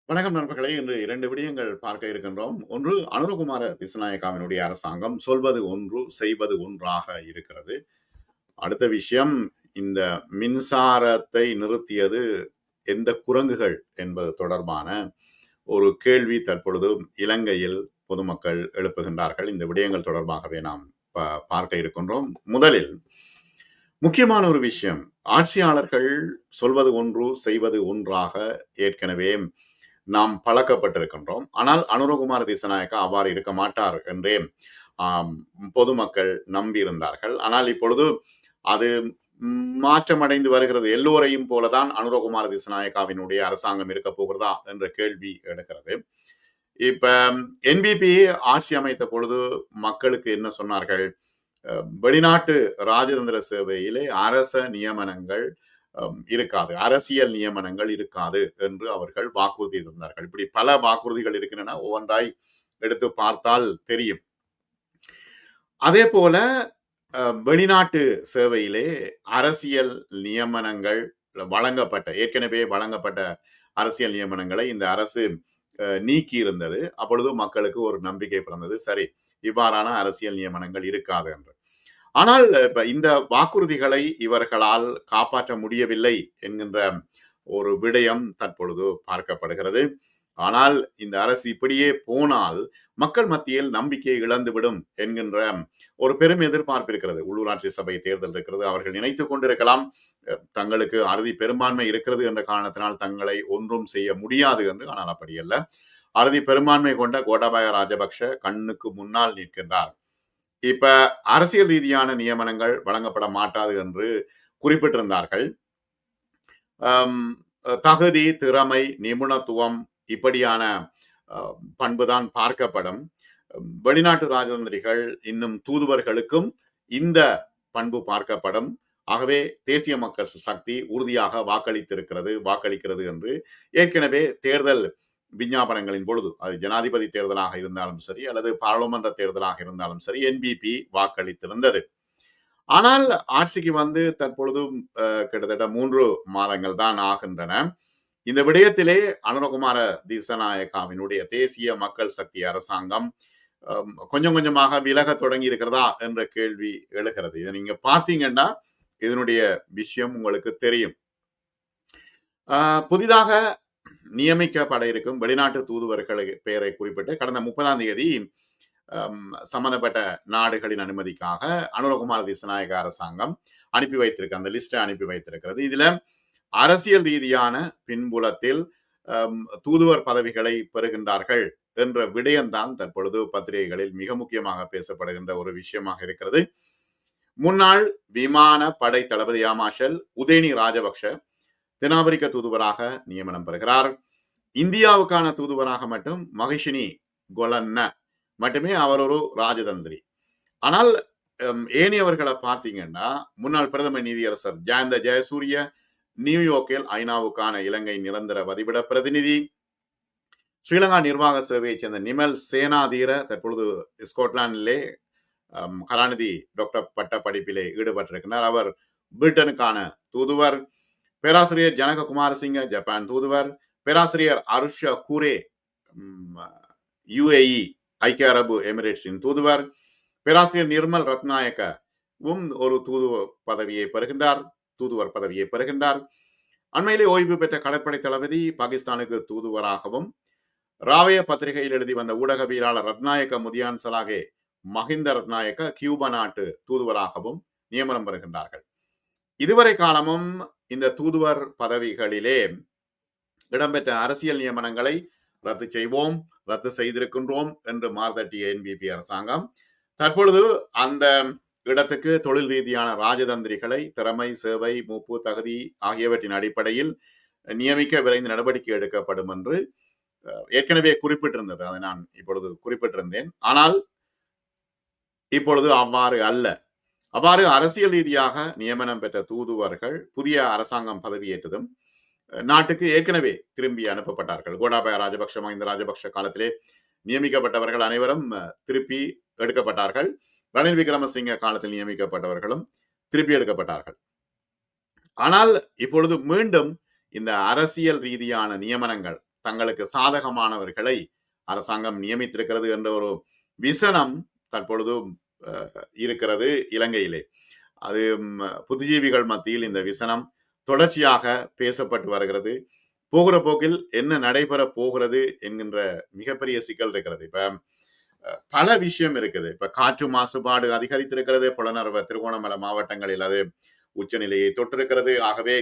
வணக்கம் நண்பர்களே. இன்று 2 விடயங்கள் பார்க்க இருக்கின்றோம். ஒன்று, அனுரகுமார திசாநாயக்காவினுடைய அரசாங்கம் சொல்வது ஒன்று, செய்வது ஒன்றாக இருக்கிறது. அடுத்த விஷயம், இந்த மின்சாரத்தை நிறுத்தியது எந்த குரங்குகள் என்பது தொடர்பான ஒரு கேள்வி தற்பொழுது இலங்கையில் பொதுமக்கள் எழுப்புகின்றார்கள். இந்த விடயங்கள் தொடர்பாகவே நாம் பார்க்க இருக்கின்றோம். முதலில் முக்கியமான ஒரு விஷயம், ஆட்சியாளர்கள் சொல்வது ஒன்று, செய்வது ஒன்றாக ஏற்கனவே நாம் பழக்கப்பட்டிருக்கின்றோம். ஆனால் அனுரகுமார திசாநாயக்கா அவ்வாறு இருக்க மாட்டார் என்றே பொதுமக்கள் நம்பியிருந்தார்கள். ஆனால் இப்பொழுது அது மாற்றமடைந்து வருகிறது. எல்லோரையும் போலதான் அனுரகுமார திசாநாயக்காவினுடைய அரசாங்கம் இருக்க போகிறதா என்ற கேள்வி எடுக்கிறது. இப்ப என்பிபி ஆட்சி அமைத்த பொழுது மக்களுக்கு என்ன சொன்னார்கள்? வெளிநாட்டு ராஜதந்திர சேவையிலே அரச நியமனங்கள் இருக்காது, அரசியல் நியமனங்கள் இருக்காது என்று அவர்கள் வாக்குறுதி தந்தார்கள். இப்படி பல வாக்குறுதிகள் இருக்கின்றன, ஒவ்வொன்றாய் எடுத்து பார்த்தால் தெரியும். அதே போல வெளிநாட்டு சேவையிலே அரசியல் நியமனங்கள் வழங்கப்பட்ட, ஏற்கனவே வழங்கப்பட்ட அரசியல் நியமனங்களை இந்த அரசு நீக்கி இருந்தது. அப்பொழுது மக்களுக்கு ஒரு நம்பிக்கை பிறந்தது, சரி இவ்வாறான அரசியல் நியமனங்கள் இருக்காது என்று. ஆனால் இப்ப இந்த வாக்குறுதிகளை இவர்களால் காப்பாற்ற முடியவில்லை என்கின்ற ஒரு விடயம் தற்பொழுது பார்க்கப்படுகிறது. ஆனால் இந்த அரசு இப்படியே போனால் மக்கள் மத்தியில் நம்பிக்கையை இழந்துவிடும் என்கின்ற ஒரு பெரும் எதிர்பார்ப்பு இருக்கிறது. உள்ளூராட்சி சபை தேர்தல் இருக்கிறது. அவர்கள் நினைத்துக் கொண்டிருக்கலாம் தங்களுக்கு அறுதி பெரும்பான்மை இருக்கிறது என்ற காரணத்தினால் தங்களை ஒன்றும் செய்ய முடியாது என்று. ஆனால் அப்படி அல்ல. அறுதி பெரும்பான்மை கொண்ட கோட்டாபய ராஜபக்ஷ கண்ணுக்கு முன்னால் நிற்கின்றார். இப்ப அரசியல் ரீதியான நியமனங்கள் வழங்கப்பட மாட்டாது என்று குறிப்பிட்டிருந்தார்கள். தகுதி, திறமை, நிபுணத்துவம் இப்படியான பண்புதான் பார்க்கப்படும். வெளிநாட்டு ராஜதந்திரிகள் இன்னும் தூதுவர்களுக்கும் இந்த பண்பு பார்க்கப்படும். ஆகவே தேசிய மக்கள் சக்தி உறுதியாக வாக்களிக்கிறது என்று ஏற்கனவே தேர்தல் விஞ்ஞாபனங்களின் பொழுது, அது ஜனாதிபதி தேர்தலாக இருந்தாலும் சரி அல்லது பாராளுமன்ற தேர்தலாக இருந்தாலும் சரி, என்பிபி வாக்களித்திருந்தது. ஆனால் ஆட்சிக்கு வந்து தற்பொழுது கிட்டத்தட்ட 3 மாதங்கள் தான் ஆகின்றன. இந்த விடயத்திலே அனுரகுமார திசாநாயக்காவினுடைய தேசிய மக்கள் சக்தி அரசாங்கம் கொஞ்சம் கொஞ்சமாக விலக தொடங்கி இருக்கிறதா என்ற கேள்வி எழுகிறது. இதை நீங்க பார்த்தீங்கன்னா இதனுடைய விஷயம் உங்களுக்கு தெரியும். புதிதாக நியமிக்கப்பட இருக்கும் வெளிநாட்டு தூதுவர்களை பெயரை குறிப்பிட்டு கடந்த 30ஆம் தேதி சம்பந்தப்பட்ட நாடுகளின் அனுமதிக்காக அனுரகுமார திசாநாயக்க அரசாங்கம் அனுப்பி வைத்திருக்க அந்த லிஸ்டை அனுப்பி வைத்திருக்கிறது. இதுல அரசியல் ரீதியான பின்புலத்தில் தூதுவர் பதவிகளை பெறுகின்றார்கள் என்ற விடயம்தான் தற்பொழுது பத்திரிகைகளில் மிக முக்கியமாக பேசப்படுகின்ற ஒரு விஷயமாக இருக்கிறது. முன்னாள் விமான படை தளபதி மார்ஷல் உதயனி ராஜபக்ஷ தென்னாப்பிரிக்க தூதுவராக நியமனம் பெறுகிறார். இந்தியாவுக்கான தூதுவராக மட்டும் மகிஷினி கொலன்ன மட்டுமே அவர் ஒரு ராஜதந்திரி. ஆனால் ஏனையவர்களை பார்த்தீங்கன்னா முன்னாள் பிரதம நீதியரசர் ஜயந்த ஜெயசூரிய நியூயார்க்கில் ஐநாவுக்கான இலங்கை நிரந்தர வதிவிட பிரதிநிதி, ஸ்ரீலங்கா நிர்வாக சேவையைச் சேர்ந்த நிமல் சேனாதீர தற்பொழுது ஸ்கொட்லாந்திலே கலாநிதி டாக்டர் பட்ட படிப்பிலே ஈடுபட்டிருக்கிறார். அவர் பிரிட்டனுக்கான தூதுவர். பேராசிரியர் ஜனக குமாரசிங்க ஜப்பான் தூதுவர். பேராசிரியர் அருஷ கூரே யுஏஇ ஐக்கிய அரபு எமிரேட்ஸின் தூதுவர். பேராசிரியர் நிர்மல் ரத்நாயகவும் ஒரு தூதுவர் பதவியை பெறுகின்றார். அண்மையிலே ஓய்வு பெற்ற கடற்படை தளபதி பாகிஸ்தானுக்கு தூதுவராகவும், ராவய பத்திரிகையில் எழுதி வந்த ஊடகவியலாளர் ரத்நாயக்க முதியான் சலாகே மஹிந்த ரத்நாயக்க கியூபா நாட்டு தூதுவராகவும் நியமனம் பெறுகின்றார்கள். இதுவரை காலமும் இந்த தூதுவர் பதவிகளிலே இடம்பெற்ற அரசியல் நியமனங்களை ரத்து செய்திருக்கின்றோம் என்று மார்தட்டிய என்பிபி அரசாங்கம் தற்பொழுது அந்த இடத்துக்கு தொழில் ரீதியான ராஜதந்திரிகளை திறமை, சேவை, மூப்பு, தகுதி ஆகியவற்றின் அடிப்படையில் நியமிக்க விரைந்து நடவடிக்கை எடுக்கப்படும் என்று ஏற்கனவே குறிப்பிட்டிருந்தது. அதை நான் இப்பொழுது குறிப்பிட்டிருந்தேன். ஆனால் இப்பொழுது அவ்வாறு அல்ல. அவ்வாறு அரசியல் ரீதியாக நியமனம் பெற்ற தூதுவர்கள் புதிய அரசாங்கம் பதவியேற்றதும் நாட்டுக்கு ஏற்கனவே திரும்பி அனுப்பப்பட்டார்கள். கோட்டாபய ராஜபக்ஷ, மஹிந்த ராஜபக்ஷ காலத்திலே நியமிக்கப்பட்டவர்கள் அனைவரும் திருப்பி எடுக்கப்பட்டார்கள். ரணில் விக்ரமசிங்க காலத்தில் நியமிக்கப்பட்டவர்களும் திருப்பி எடுக்கப்பட்டார்கள். ஆனால் இப்பொழுது மீண்டும் இந்த அரசியல் ரீதியான நியமனங்கள், தங்களுக்கு சாதகமானவர்களை அரசாங்கம் நியமித்திருக்கிறது என்ற ஒரு விசனம் தற்பொழுது இருக்கிறது இலங்கையிலே. அது புத்திஜீவிகள் மத்தியில் இந்த விசனம் தொடர்ச்சியாக பேசப்பட்டு வருகிறது. போகிற போக்கில் என்ன நடைபெற போகிறது என்கின்ற மிகப்பெரிய சிக்கல் இருக்கிறது. இப்ப பல விஷயம் இருக்குது. இப்ப காற்று மாசுபாடு அதிகரித்திருக்கிறது. புலனறுவ திருகோணமலை மாவட்டங்களில் அது உச்சநிலையை தொட்டிருக்கிறது. ஆகவே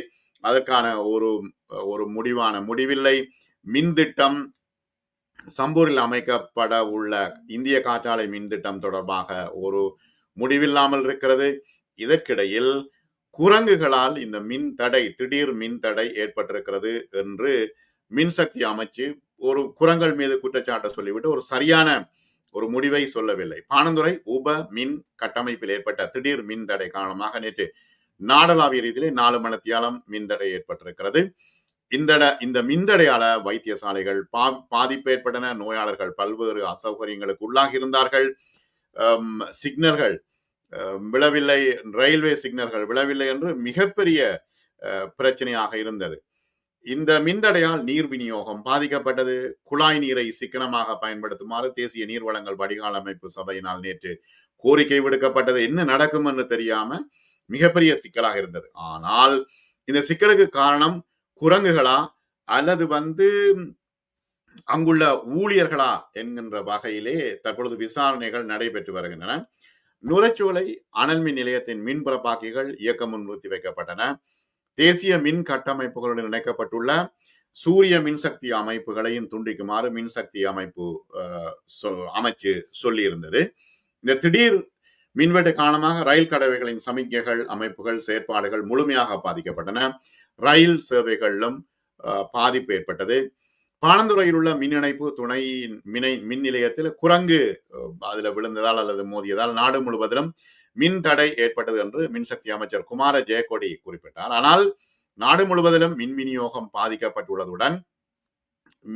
அதற்கான ஒரு முடிவில்லை. மின் திட்டம் சம்பூரில் அமைக்கப்பட உள்ள இந்திய காற்றாலை மின் திட்டம் தொடர்பாக ஒரு முடிவில்லாமல் இருக்கிறது. இதற்கிடையில் குரங்குகளால் இந்த திடீர் மின் தடை ஏற்பட்டிருக்கிறது என்று மின்சக்தி அமைச்சு ஒரு குரங்கள் மீது குற்றச்சாட்டை சொல்லிவிட்டு ஒரு சரியான ஒரு முடிவை சொல்லவில்லை. பாணந்துறை உப மின் கட்டமைப்பில் ஏற்பட்ட திடீர் மின் தடை காரணமாக நேற்று நாடளாவிய ரீதியிலே 4 மணித்தியாலம் மின்தடை ஏற்பட்டிருக்கிறது. இந்த மின்தடையால வைத்தியசாலைகள் பாதிப்பு ஏற்பட்டன. நோயாளர்கள் பல்வேறு அசௌகரியங்களுக்கு உள்ளாகி இருந்தார்கள். சிக்னல்கள் விழவில்லை, ரயில்வே சிக்னல்கள் விழவில்லை என்று மிகப்பெரிய பிரச்சனையாக இருந்தது. இந்த மின்தடையால் நீர் விநியோகம் பாதிக்கப்பட்டது. குழாய் நீரை சிக்கனமாக பயன்படுத்துமாறு தேசிய நீர்வளங்கள் வடிகால் அமைப்பு சபையினால் நேற்று கோரிக்கை விடுக்கப்பட்டது. என்ன நடக்கும் என்று தெரியாம மிகப்பெரிய சிக்கலாக இருந்தது. ஆனால் இந்த சிக்கலுக்கு காரணம் குரங்குகளா அல்லது அங்குள்ள ஊழியர்களா என்கின்ற வகையிலே தற்பொழுது விசாரணைகள் நடைபெற்று வருகின்றன. நுரைச்சோலை அனல் மின் நிலையத்தின் மின்புறப்பாக்கிகள் இயக்கம் நிறுத்தி வைக்கப்பட்டன. தேசிய மின் கட்டமைப்புகளுடன் இணைக்கப்பட்டுள்ள சூரிய மின்சக்தி அமைப்புகளையும் துண்டிக்குமாறு மின்சக்தி அமைச்சு சொல்லி இருந்தது. இந்த திடீர் மின்வெட்டு காரணமாக ரயில் கடவைகளின் சமிக்கைகள் அமைப்புகள் செயற்பாடுகள் முழுமையாக பாதிக்கப்பட்டன. ரயில் சேவைகளிலும் பாதிப்பு ஏற்பட்டது. பாணந்துறையில் உள்ள மின் இணைப்பு துணை மின் நிலையத்தில் குரங்கு அதுல விழுந்ததால் அல்லது மோதியதால் நாடு முழுவதிலும் மின் தடை ஏற்பட்டது என்று மின்சக்தி அமைச்சர் குமார ஜெயக்கொடி குறிப்பிட்டார். ஆனால் நாடு முழுவதிலும் மின் விநியோகம் பாதிக்கப்பட்டுள்ளதுடன்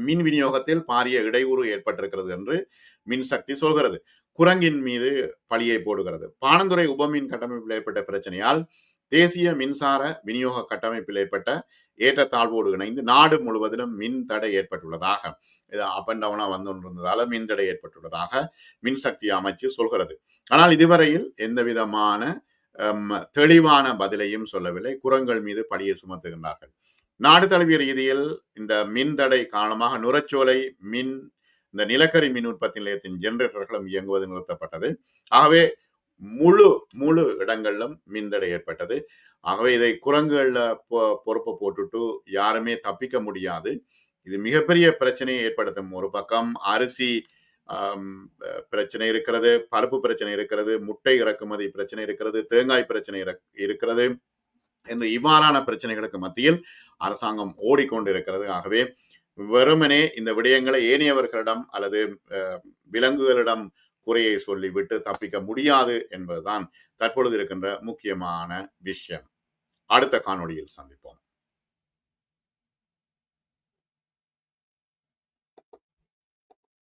மின் விநியோகத்தில் பாரிய இடையூறு ஏற்பட்டிருக்கிறது என்று மின்சக்தி சொல்கிறது. குரங்கின் மீது பழியை போடுகிறது. பாணந்துறை உபமின் கட்டமைப்பில் ஏற்பட்ட பிரச்சனையால் தேசிய மின்சார விநியோக கட்டமைப்பில் ஏற்பட்ட ஏற்றத்தாழ்வோடு இணைந்து நாடு முழுவதிலும் மின் தடை ஏற்பட்டுள்ளதாக, அப் அண்ட் டவுனா வந்திருந்ததால மின் தடை ஏற்பட்டுள்ளதாக மின்சக்தி அமைச்சு சொல்கிறது. ஆனால் இதுவரையில் எந்த விதமான தெளிவான பதிலையும் சொல்லவில்லை. குரங்கள் மீது பழியை சுமத்துகின்றார்கள். நாடு தழுவிய ரீதியில் இந்த மின் தடை காரணமாக நுரைச்சோலை இந்த நிலக்கரி மின் உற்பத்தி நிலையத்தின் ஜெனரேட்டர்களும் இயங்குவது நிறுத்தப்பட்டது. ஆகவே முழு இடங்களிலும் மின்தடை ஏற்பட்டது. ஆகவே இதை குரங்குகள்ல பொறுப்பை போட்டுட்டு யாருமே தப்பிக்க முடியாது. இது மிகப்பெரிய பிரச்சனையை ஏற்படுத்தும். ஒரு பக்கம் அரிசி பிரச்சனை இருக்கிறது, பருப்பு பிரச்சனை இருக்கிறது, முட்டை இறக்குமதி பிரச்சனை இருக்கிறது, தேங்காய் பிரச்சனை இருக்கிறது என்று இவ்வாறான பிரச்சனைகளுக்கு மத்தியில் அரசாங்கம் ஓடிக்கொண்டிருக்கிறது. ஆகவே வெறுமனே இந்த விடயங்களை ஏனையவர்களிடம் அல்லது விலங்குகளிடம் குறையை சொல்லிவிட்டு தப்பிக்க முடியாது என்பதுதான் தற்பொழுது இருக்கின்ற முக்கியமான விஷயம். அடுத்த காணொளியில் சந்திப்போம்.